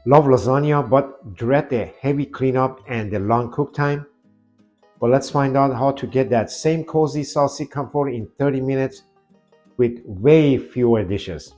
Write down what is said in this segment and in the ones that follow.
Love lasagna, but dread the heavy cleanup and the long cook time. But let's find out how to get that same cozy, saucy comfort in 30 minutes with way fewer dishes.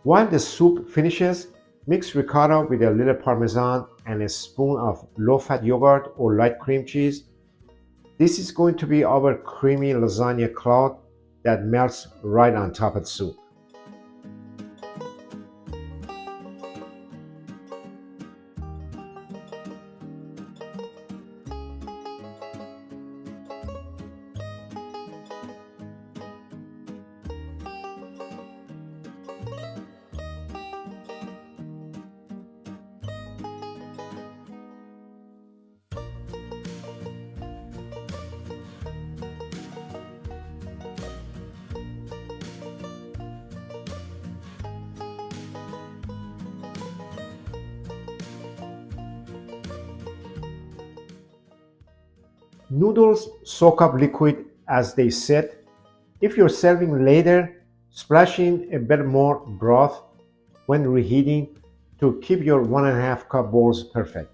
While the soup finishes, mix ricotta with a little parmesan and a spoon of low-fat yogurt or light cream cheese. This is going to be our creamy lasagna cloud that melts right on top of the soup. Noodles soak up liquid as they sit. If you're serving later, splash in a bit more broth when reheating to keep your 1.5 cup bowls perfect.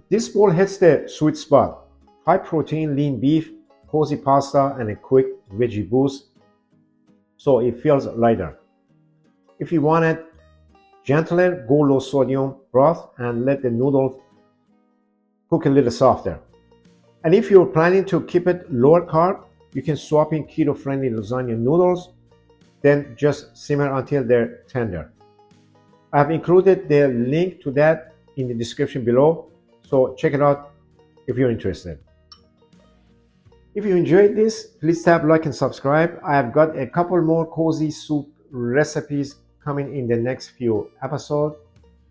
This bowl hits the sweet spot. High protein lean beef, cozy pasta, and a quick veggie boost, so it feels lighter. If you want it gentler, go low sodium broth and let the noodles cook a little softer. And if you're planning to keep it lower carb, you can swap in keto friendly lasagna noodles, then just simmer until they're tender. I have included the link to that in the description below, so check it out if you're interested. If you enjoyed this, please tap like and subscribe. I have got a couple more cozy soup recipes coming in the next few episodes.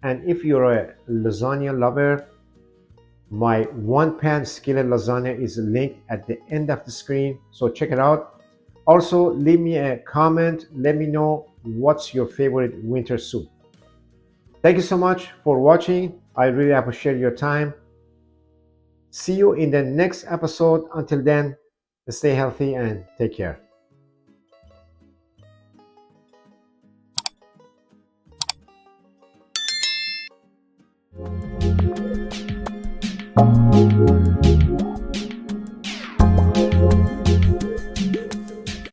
And if you're a lasagna lover, my one pan skillet lasagna is linked at the end of the screen, so check it out. Also, leave me a comment. Let me know what's your favorite winter soup. Thank you so much for watching. I really appreciate your time. See you in the next episode. Until then, stay healthy and take care.